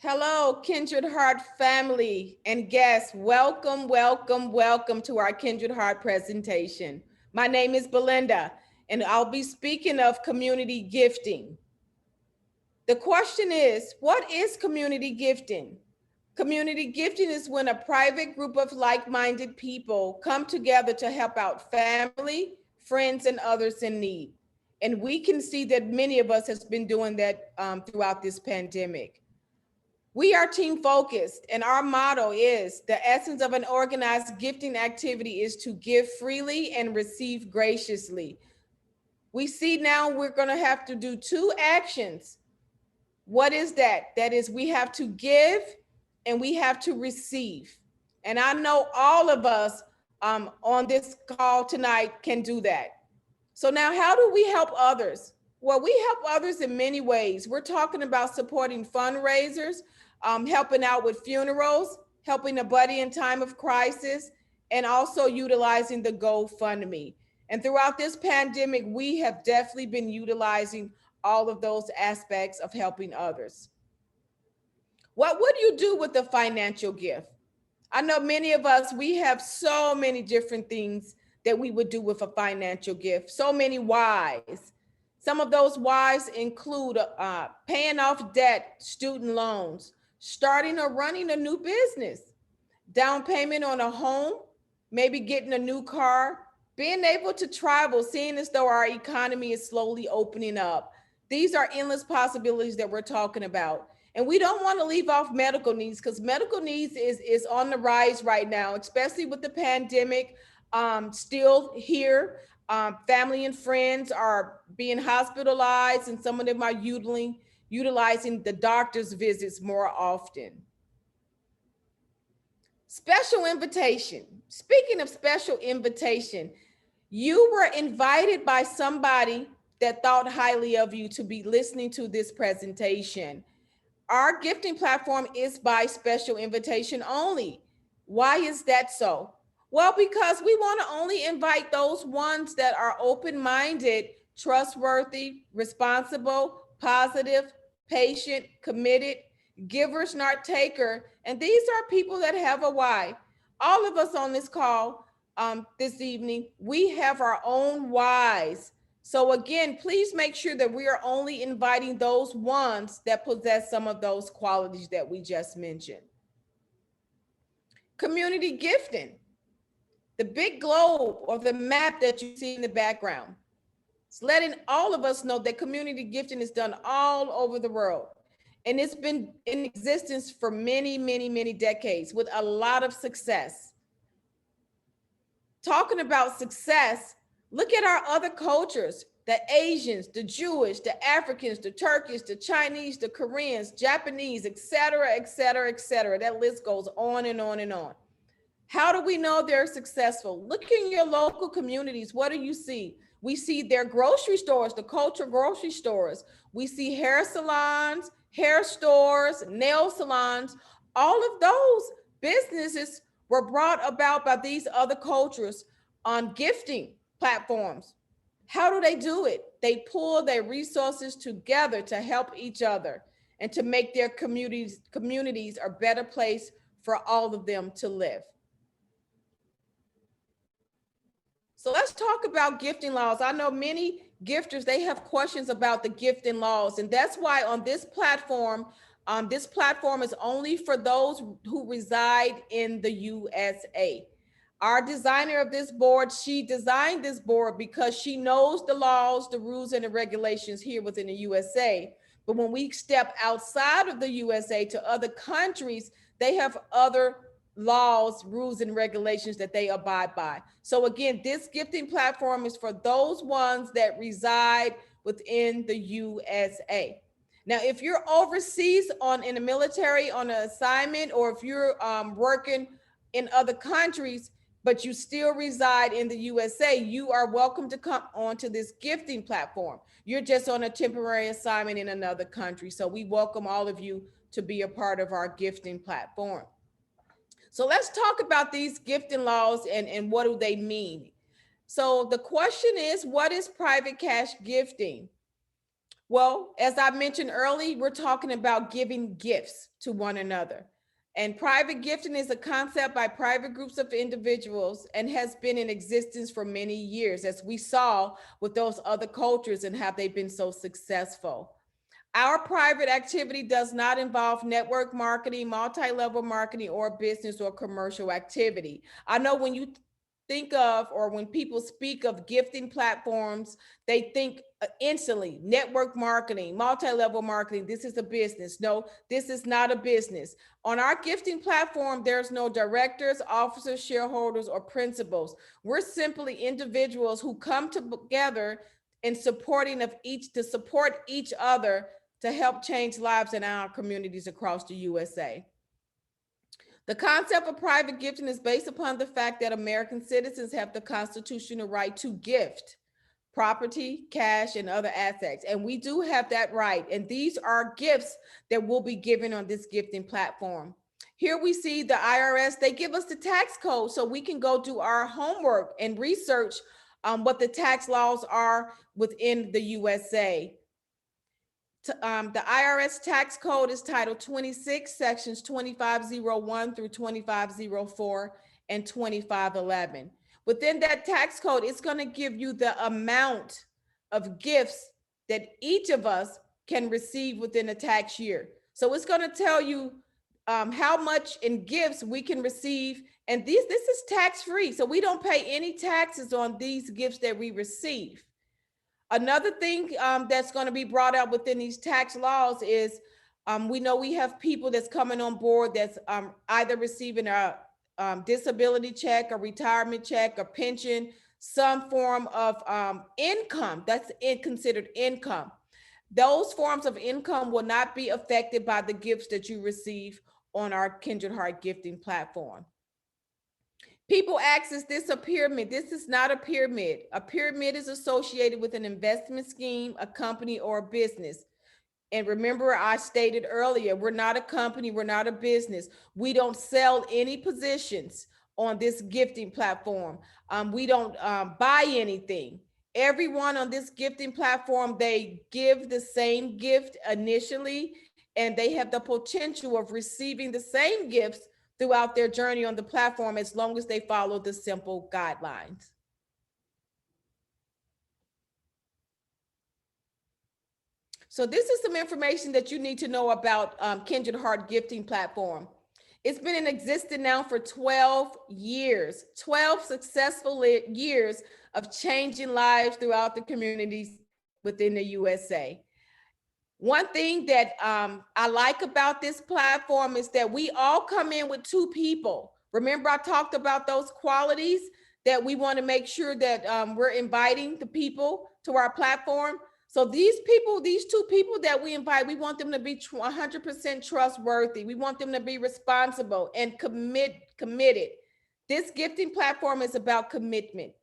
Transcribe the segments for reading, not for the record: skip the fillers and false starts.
Hello, Kindred Heart family and guests. Welcome, welcome, welcome to our Kindred Heart presentation. My name is Belinda, and I'll be speaking of community gifting. The question is, what is community gifting? Community gifting is when a private group of like-minded people come together to help out family, friends, and others in need. And we can see that many of us has been doing that throughout this pandemic. We are team focused, and our motto is the essence of an organized gifting activity is to give freely and receive graciously. We see now we're going to have to do two actions. What is that? That is, we have to give and we have to receive. And I know all of us on this call tonight can do that. So now, how do we help others? Well, we help others in many ways. We're talking about supporting fundraisers, helping out with funerals, helping a buddy in time of crisis, and also utilizing the GoFundMe. And throughout this pandemic, we have definitely been utilizing all of those aspects of helping others. What would you do with a financial gift? I know many of us, we have so many different things that we would do with a financial gift, so many whys. Some of those whys include paying off debt, student loans, starting or running a new business, down payment on a home, maybe getting a new car, being able to travel, seeing as though our economy is slowly opening up. These are endless possibilities that we're talking about. And we don't want to leave off medical needs because medical needs is on the rise right now, especially with the pandemic still here. Family and friends are being hospitalized, and some of them are utilizing the doctor's visits more often. Special invitation. Speaking of special invitation, you were invited by somebody that thought highly of you to be listening to this presentation. Our gifting platform is by special invitation only. Why is that so? Well, because we want to only invite those ones that are open-minded, trustworthy, responsible, positive, patient, committed, givers, not taker. And these are people that have a why. All of us on this call this evening, we have our own whys. So again, please make sure that we are only inviting those ones that possess some of those qualities that we just mentioned. Community gifting. The big globe or the map that you see in the background. It's letting all of us know that community gifting is done all over the world. And it's been in existence for many, many, many decades with a lot of success. Talking about success, look at our other cultures, the Asians, the Jewish, the Africans, the Turkish, the Chinese, the Koreans, Japanese, et cetera, et cetera, et cetera. That list goes on and on and on. How do we know they're successful? Look in your local communities. What do you see? We see their grocery stores, the cultural grocery stores. We see hair salons, hair stores, nail salons. All of those businesses were brought about by these other cultures on gifting platforms. How do they do it? They pull their resources together to help each other and to make their communities a better place for all of them to live. So let's talk about gifting laws. I know many gifters, they have questions about the gifting laws, and that's why on this platform is only for those who reside in the USA. Our designer of this board, she designed this board because she knows the laws, the rules, and the regulations here within the USA. But when we step outside of the USA to other countries, they have other laws, rules, and regulations that they abide by. So again, this gifting platform is for those ones that reside within the USA. Now, if you're overseas in the military on an assignment, or if you're working in other countries, but you still reside in the USA, you are welcome to come onto this gifting platform. You're just on a temporary assignment in another country. So we welcome all of you to be a part of our gifting platform. So let's talk about these gifting laws and what do they mean? So the question is, what is private cash gifting? Well, as I mentioned earlier, we're talking about giving gifts to one another. And private gifting is a concept by private groups of individuals and has been in existence for many years, as we saw with those other cultures and how they've been so successful. Our private activity does not involve network marketing, multi-level marketing, or business or commercial activity. I know when you think of, or when people speak of gifting platforms, they think instantly network marketing, multi-level marketing. This is a business. No, this is not a business. On our gifting platform, there's no directors, officers, shareholders, or principals. We're simply individuals who come together in supporting of each to support each other to help change lives in our communities across the USA. The concept of private gifting is based upon the fact that American citizens have the constitutional right to gift property, cash, and other assets. And we do have that right. And these are gifts that will be given on this gifting platform. Here we see the IRS, they give us the tax code so we can go do our homework and research what the tax laws are within the USA. The IRS tax code is Title 26, Sections 2501 through 2504 and 2511. Within that tax code, it's going to give you the amount of gifts that each of us can receive within a tax year. So it's going to tell you how much in gifts we can receive. And this is tax free. So we don't pay any taxes on these gifts that we receive. Another thing that's going to be brought out within these tax laws is we know we have people that's coming on board that's either receiving a disability check, a retirement check, a pension, some form of income that's considered income. Those forms of income will not be affected by the gifts that you receive on our Kindred Heart Gifting platform. People ask, is this a pyramid? This is not a pyramid. A pyramid is associated with an investment scheme, a company, or a business. And remember, I stated earlier, we're not a company, we're not a business. We don't sell any positions on this gifting platform. We don't buy anything. Everyone on this gifting platform, they give the same gift initially, and they have the potential of receiving the same gifts throughout their journey on the platform as long as they follow the simple guidelines. So this is some information that you need to know about Kindred Heart Gifting Platform. It's been in existence now for 12 years, 12 successful years of changing lives throughout the communities within the USA. One thing that I like about this platform is that we all come in with two people. Remember, I talked about those qualities that we want to make sure that we're inviting the people to our platform. So these people, these two people that we invite, we want them to be 100% trustworthy. We want them to be responsible and committed. This gifting platform is about commitment.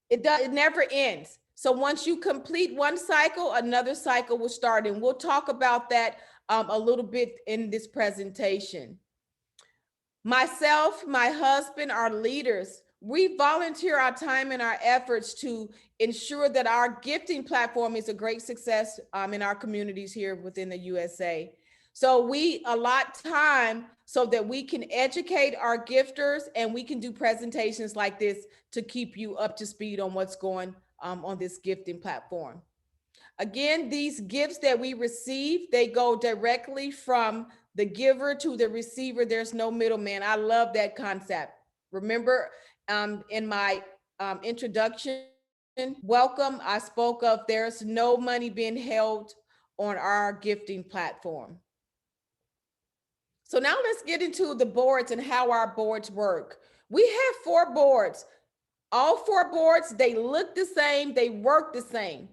It never ends. So once you complete one cycle, another cycle will start. And we'll talk about that a little bit in this presentation. Myself, my husband, our leaders, we volunteer our time and our efforts to ensure that our gifting platform is a great success in our communities here within the USA. So we allot time so that we can educate our gifters and we can do presentations like this to keep you up to speed on what's going on this gifting platform. Again, these gifts that we receive, they go directly from the giver to the receiver. There's no middleman. I love that concept. Remember, in my introduction, welcome, I spoke of there's no money being held on our gifting platform. So now let's get into the boards and how our boards work. We have 4 boards. All 4 boards, they look the same, they work the same.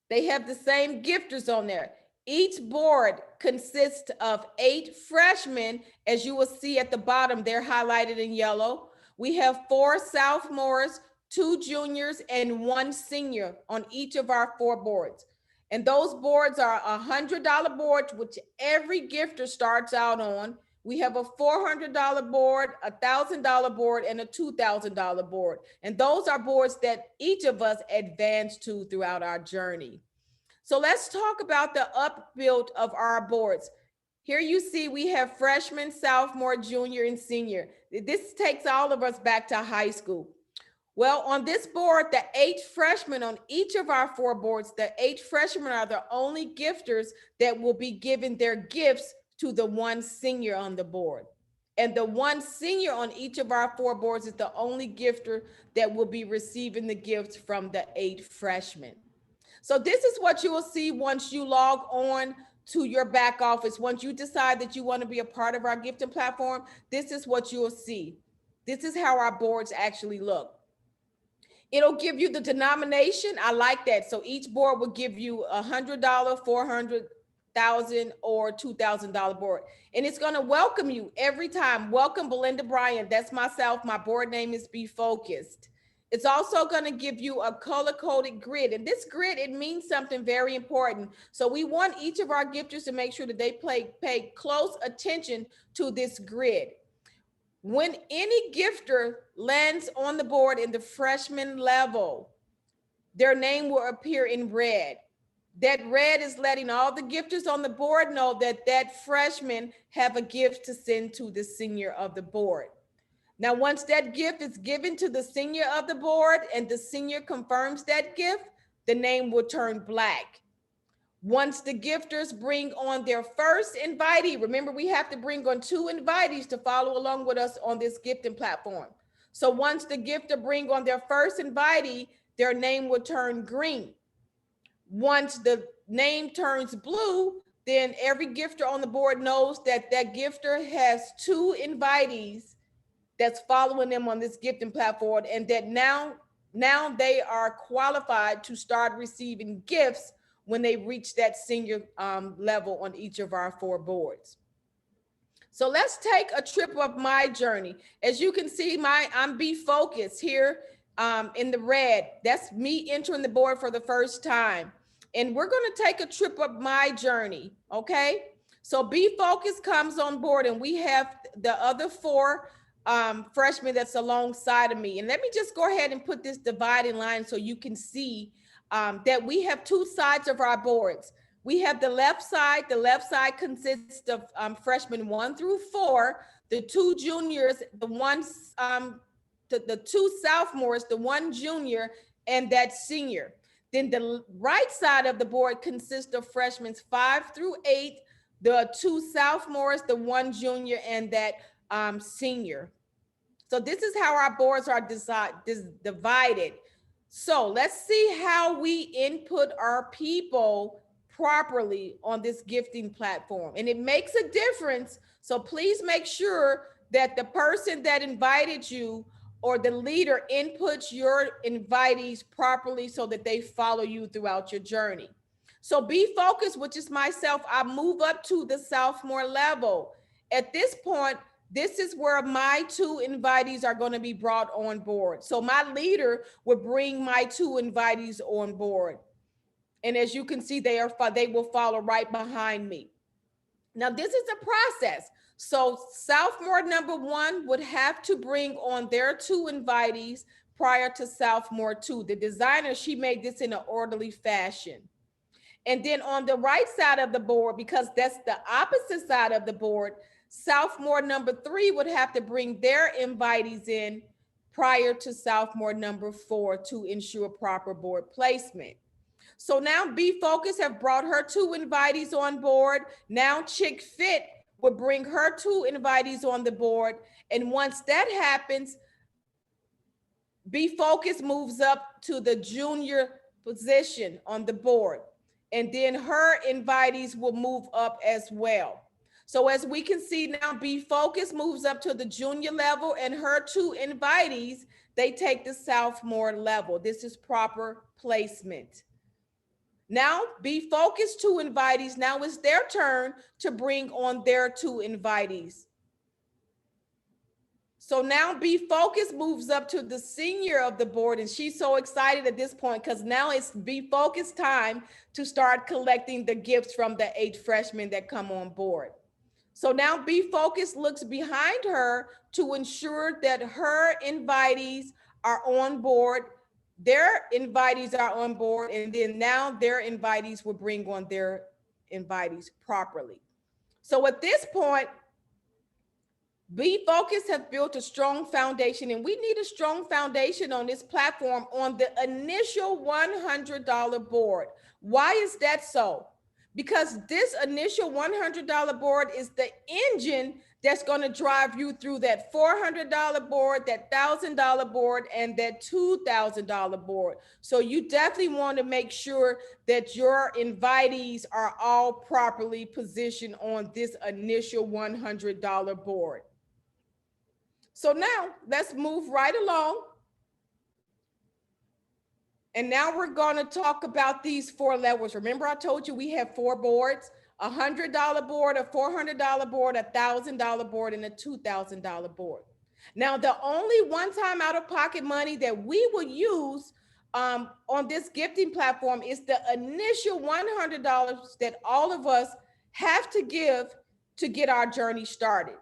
They have the same gifters on there. Each board consists of 8 freshmen, as you will see at the bottom, they're highlighted in yellow. We have 4 sophomores, 2 juniors, and 1 senior on each of our 4 boards. And those boards are $100 boards, which every gifter starts out on. We have a $400 board, a $1,000 board, and a $2,000 board. And those are boards that each of us advance to throughout our journey. So let's talk about the upbuild of our boards. Here you see we have freshman, sophomore, junior, and senior. This takes all of us back to high school. Well, on this board, the 8 freshmen on each of our 4 boards, the 8 freshmen are the only gifters that will be giving their gifts to the 1 senior on the board. And the 1 senior on each of our 4 boards is the only gifter that will be receiving the gifts from the 8 freshmen. So this is what you will see once you log on to your back office. Once you decide that you want to be a part of our gifting platform, this is what you will see. This is how our boards actually look. It'll give you the denomination. I like that. So each board will give you $100, $400,000, or $2,000 board. And it's going to welcome you every time. Welcome, Belinda Bryant. That's myself. My board name is Be Focused. It's also going to give you a color-coded grid. And this grid, it means something very important. So we want each of our gifters to make sure that they pay close attention to this grid. When any gifter lands on the board in the freshman level, their name will appear in red. That red is letting all the gifters on the board know that that freshman have a gift to send to the senior of the board. Now, once that gift is given to the senior of the board and the senior confirms that gift, the name will turn black. Once the gifters bring on their first invitee, remember we have to bring on 2 invitees to follow along with us on this gifting platform. So once the gifter bring on their first invitee, their name will turn green. Once the name turns blue, then every gifter on the board knows that that gifter has 2 invitees that's following them on this gifting platform, and that now they are qualified to start receiving gifts when they reach that senior level on each of our 4 boards. So let's take a trip of my journey. As you can see, I'm Be Focused here in the red. That's me entering the board for the first time. And we're going to take a trip of my journey, okay? So Be Focused comes on board, and we have the other 4 freshmen that's alongside of me. And let me just go ahead and put this dividing line so you can see that we have 2 sides of our boards. We have the left side. The left side consists of freshmen 1 through 4, the 2 juniors, the 2 sophomores, the 1 junior, and that senior. Then the right side of the board consists of freshmen 5 through 8, the 2 sophomores, the 1 junior, and that senior. So this is how our boards are divided. So let's see how we input our people properly on this gifting platform. And it makes a difference. So please make sure that the person that invited you or the leader inputs your invitees properly so that they follow you throughout your journey. So Be Focused, which is myself, I move up to the sophomore level. At this point, this is where my 2 invitees are going to be brought on board. So my leader would bring my 2 invitees on board. And as you can see, they will follow right behind me. Now, this is a process. So sophomore number 1 would have to bring on their 2 invitees prior to sophomore 2. The designer, she made this in an orderly fashion. And then on the right side of the board, because that's the opposite side of the board, sophomore number 3 would have to bring their invitees in prior to sophomore number 4 to ensure proper board placement. So now Be Focused have brought her 2 invitees on board. Now Chick Fit would bring her 2 invitees on the board. And once that happens, Be Focused moves up to the junior position on the board. And then her invitees will move up as well. So as we can see now, Be Focused moves up to the junior level, and her 2 invitees, they take the sophomore level. This is proper placement. Now, Be Focused 2 invitees, now it's their turn to bring on their 2 invitees. So now Be Focused moves up to the senior of the board, and she's so excited at this point because now it's Be Focused time to start collecting the gifts from the 8 freshmen that come on board. So now Be Focused looks behind her to ensure that her invitees are on board. their invitees are on board, and then now their invitees will bring on their invitees properly. So at this point, Be Focused have built a strong foundation, and we need a strong foundation on this platform on the initial $100 board. Why is that so? Because this initial $100 board is the engine that's going to drive you through that $400 board, that $1,000 board, and that $2,000 board. So you definitely want to make sure that your invitees are all properly positioned on this initial $100 board. So now let's move right along. And now we're going to talk about these 4 levels. Remember, I told you we have 4 boards: a $100 board, a $400 board, a $1,000 board, and a $2,000 board. Now, the only one-time out-of-pocket money that we will use on this gifting platform is the initial $100 that all of us have to give to get our journey started.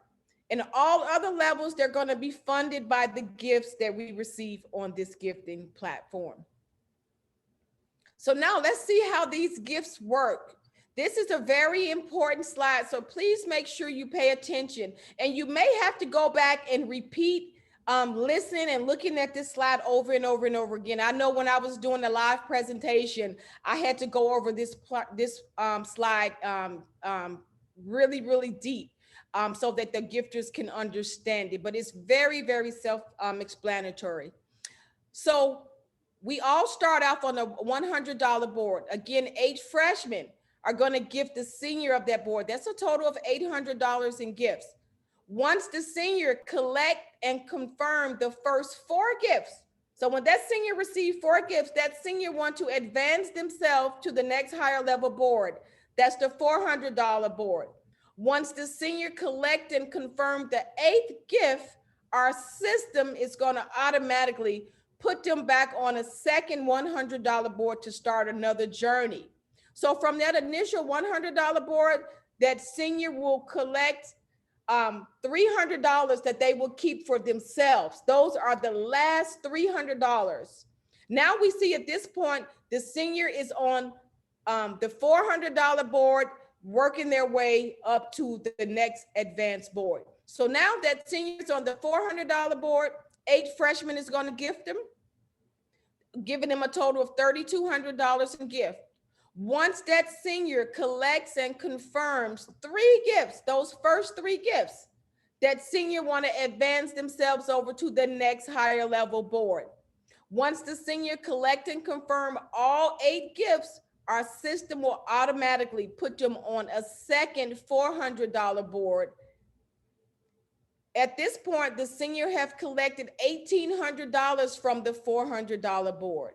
And all other levels, they're going to be funded by the gifts that we receive on this gifting platform. So now let's see how these gifts work. This is a very important slide, so please make sure you pay attention. And you may have to go back and repeat, listen and looking at this slide over and over and over again. I know when I was doing the live presentation, I had to go over this slide really, really deep so that the gifters can understand it. But it's very, very self-explanatory. So we all start off on a $100 board. Again, 8 freshmen are going to gift the senior of that board. That's a total of $800 in gifts. Once the senior collect and confirm the first 4 gifts, so when that senior receives 4 gifts, that senior want to advance themselves to the next higher level board. That's the $400 board. Once the senior collect and confirm the 8th gift, our system is going to automatically put them back on a second $100 board to start another journey. So from that initial $100 board, that senior will collect $300 that they will keep for themselves. Those are the last $300. Now we see at this point, the senior is on the $400 board, working their way up to the next advanced board. So now that senior is on the $400 board, 8 freshmen is going to gift them, giving them a total of $3,200 in gift. Once that senior collects and confirms 3 gifts, those first 3 gifts, that senior want to advance themselves over to the next higher level board. Once the senior collect and confirm all 8 gifts, our system will automatically put them on a second $400 board. At this point, the senior have collected $1,800 from the $400 board.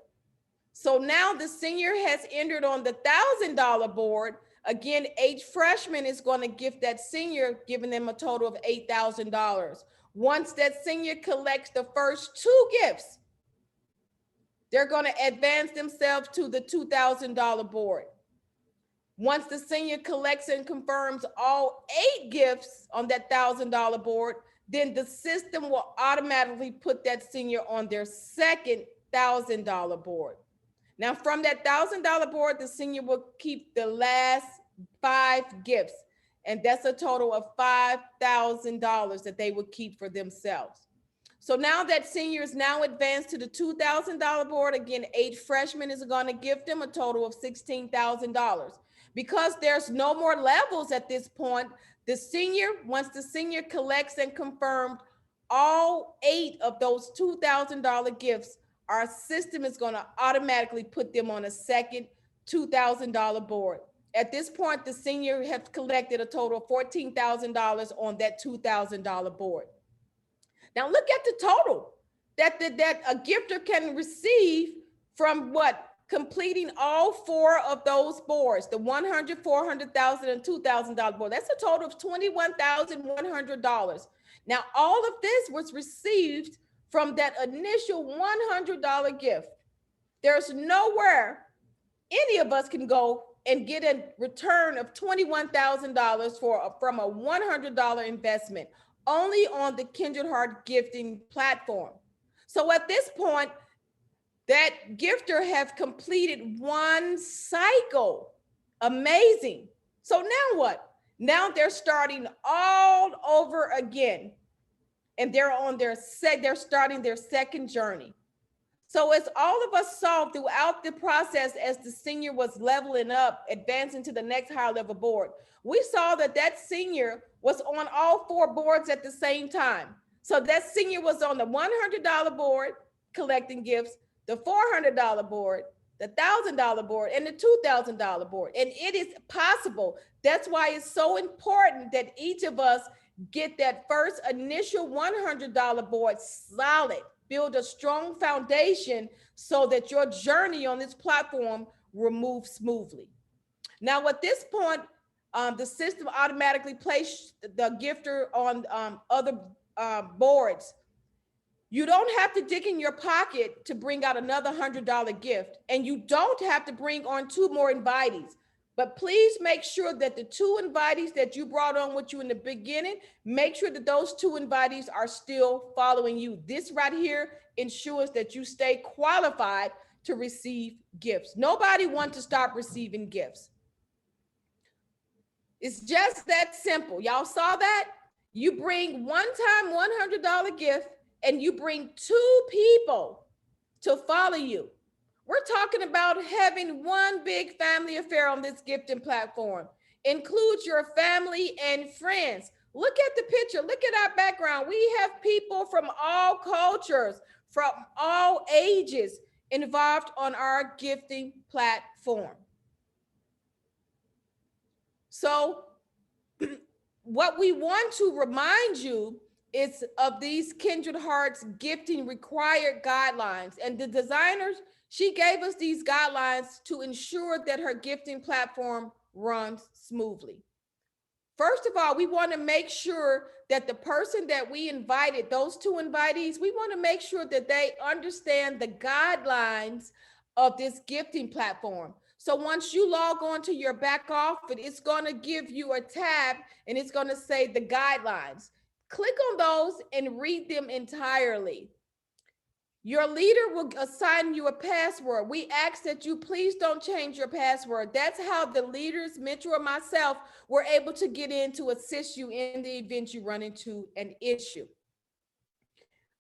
So now the senior has entered on the $1,000 board. Again, 8 freshmen is going to gift that senior, giving them a total of $8,000. Once that senior collects the first 2 gifts, they're going to advance themselves to the $2,000 board. Once the senior collects and confirms all 8 gifts on that $1,000 board, then the system will automatically put that senior on their second $1,000 board. Now, from that $1,000 board, the senior will keep the last 5 gifts, and that's a total of $5,000 that they would keep for themselves. So now that senior is now advanced to the $2,000 board. Again, 8 freshmen is going to gift them a total of $16,000. Because there's no more levels at this point, the senior, once the senior collects and confirmed all 8 of those $2,000 gifts, our system is going to automatically put them on a second $2,000 board. At this point, the senior has collected a total of $14,000 on that $2,000 board. Now look at the total that a gifter can receive from what? Completing all 4 of those boards, the $100, $400,000, and $2,000 board. That's a total of $21,100. Now, all of this was received from that initial $100 gift. There's nowhere any of us can go and get a return of $21,000 from a $100 investment, only on the Kindred Heart Gifting platform. So at this point, that gifter have completed one cycle. Amazing. So now what? Now they're starting all over again, and they're starting their second journey. So as all of us saw throughout the process, as the senior was leveling up, advancing to the next higher level board, we saw that that senior was on all four boards at the same time. So that senior was on the $100 board collecting gifts, the $400 board, the $1,000 board, and the $2,000 board. And it is possible. That's why it's so important that each of us get that first initial $100 board solid. Build a strong foundation so that your journey on this platform will move smoothly. Now, at this point, the system automatically placed the gifter on other boards. You don't have to dig in your pocket to bring out another $100 gift, and you don't have to bring on two more invitees. But please make sure that the two invitees that you brought on with you in the beginning, make sure that those two invitees are still following you. This right here ensures that you stay qualified to receive gifts. Nobody wants to stop receiving gifts. It's just that simple. Y'all saw that? You bring one time $100 gift and you bring two people to follow you. We're talking about having one big family affair on this gifting platform. Includes your family and friends. Look at the picture. Look at our background. We have people from all cultures, from all ages involved on our gifting platform. So what we want to remind you is of these Kindred Hearts gifting required guidelines. And the designers, she gave us these guidelines to ensure that her gifting platform runs smoothly. First of all, we want to make sure that the person that we invited, those two invitees, we want to make sure that they understand the guidelines of this gifting platform. So once you log on to your back office, it's going to give you a tab and it's going to say the guidelines. Click on those and read them entirely. Your leader will assign you a password. We ask that you please don't change your password. That's how the leaders, mentor, and myself were able to get in to assist you in the event you run into an issue.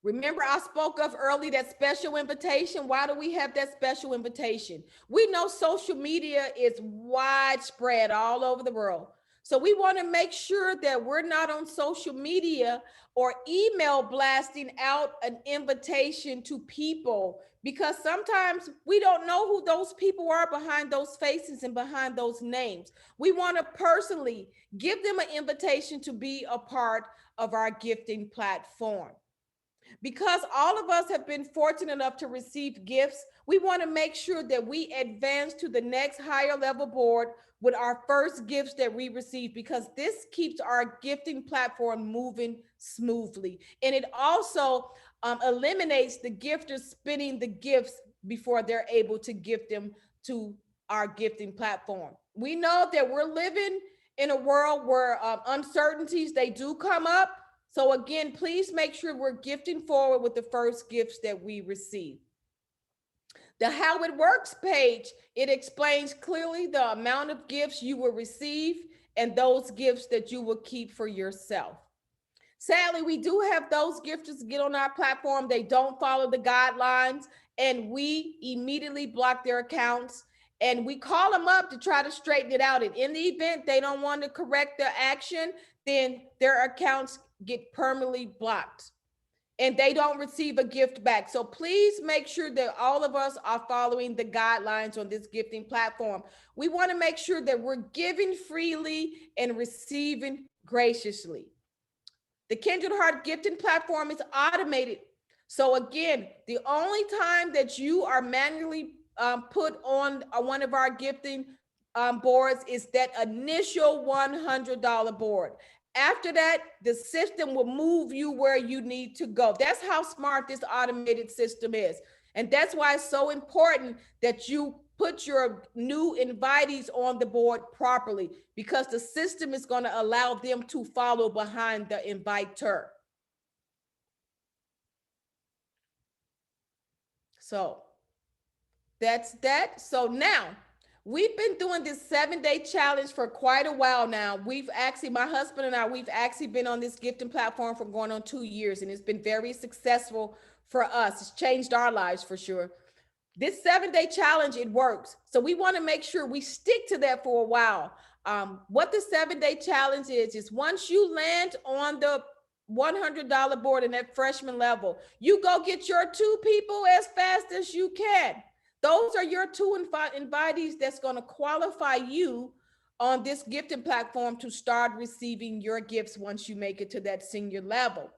Remember, I spoke of early that special invitation. Why do we have that special invitation? We know social media is widespread all over the world. So we want to make sure that we're not on social media or email blasting out an invitation to people, because sometimes we don't know who those people are behind those faces and behind those names. We want to personally give them an invitation to be a part of our gifting platform. Because all of us have been fortunate enough to receive gifts, we want to make sure that we advance to the next higher level board with our first gifts that we receive, because this keeps our gifting platform moving smoothly. And it also eliminates the gifters spending the gifts before they're able to gift them to our gifting platform. We know that we're living in a world where uncertainties, they do come up. So again, please make sure we're gifting forward with the first gifts that we receive. The How It Works page, it explains clearly the amount of gifts you will receive and those gifts that you will keep for yourself. Sadly, we do have those gifters get on our platform. They don't follow the guidelines, and we immediately block their accounts. And we call them up to try to straighten it out. And in the event they don't want to correct their action, then their accounts get permanently blocked and they don't receive a gift back. So please make sure that all of us are following the guidelines on this gifting platform. We want to make sure that we're giving freely and receiving graciously. The Kindred Heart gifting platform is automated. So again, the only time that you are manually put on one of our gifting boards is that initial $100 board. After that, the system will move you where you need to go. That's how smart this automated system is. And that's why it's so important that you put your new invitees on the board properly, because the system is going to allow them to follow behind the inviter. So That's that. So now we've been doing this 7-day challenge for quite a while now. We've actually, my husband and I, we've actually been on this gifting platform for going on 2 years, and it's been very successful for us. It's changed our lives for sure. This 7-day challenge, it works. So we want to make sure we stick to that for a while. What the 7-day challenge is once you land on the $100 board in that freshman level, you go get your 2 people as fast as you can. Those are your 2 invitees that's going to qualify you on this gifting platform to start receiving your gifts once you make it to that senior level.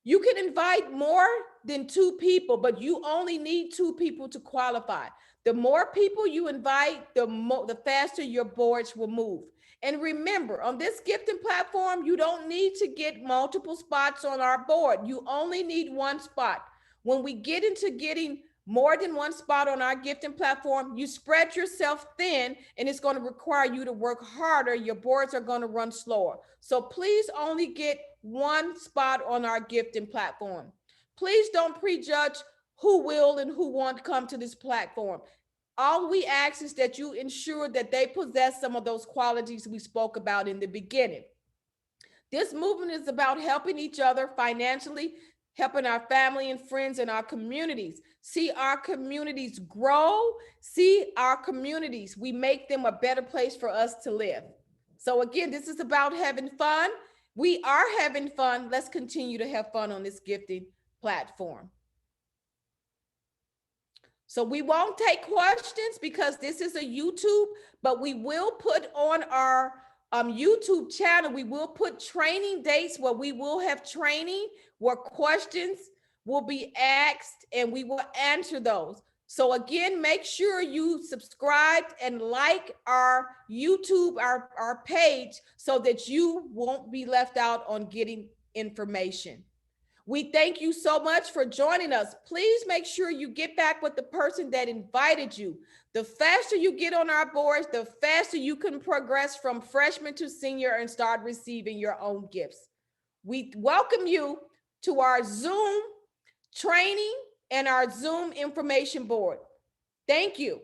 You can invite more than 2 people, but you only need 2 people to qualify. The more people you invite, the faster your boards will move. And remember, on this gifting platform, you don't need to get multiple spots on our board. You only need 1 spot. When we get into getting more than 1 spot on our gifting platform, you spread yourself thin, and it's going to require you to work harder. Your boards are going to run slower. So please only get 1 spot on our gifting platform. Please don't prejudge who will and who won't come to this platform. All we ask is that you ensure that they possess some of those qualities we spoke about in the beginning. This movement is about helping each other financially, helping our family and friends and our communities. See our communities grow, see our communities, we make them a better place for us to live. So again, this is about having fun. We are having fun. Let's continue to have fun on this gifting platform. So we won't take questions because this is a YouTube, but we will put on our YouTube channel, we will put training dates where we will have training where questions will be asked and we will answer those. So again, make sure you subscribe and like our YouTube, our page, so that you won't be left out on getting information. We thank you so much for joining us. Please make sure you get back with the person that invited you. The faster you get on our boards, the faster you can progress from freshman to senior and start receiving your own gifts. We welcome you to our Zoom training and our Zoom information board. Thank you.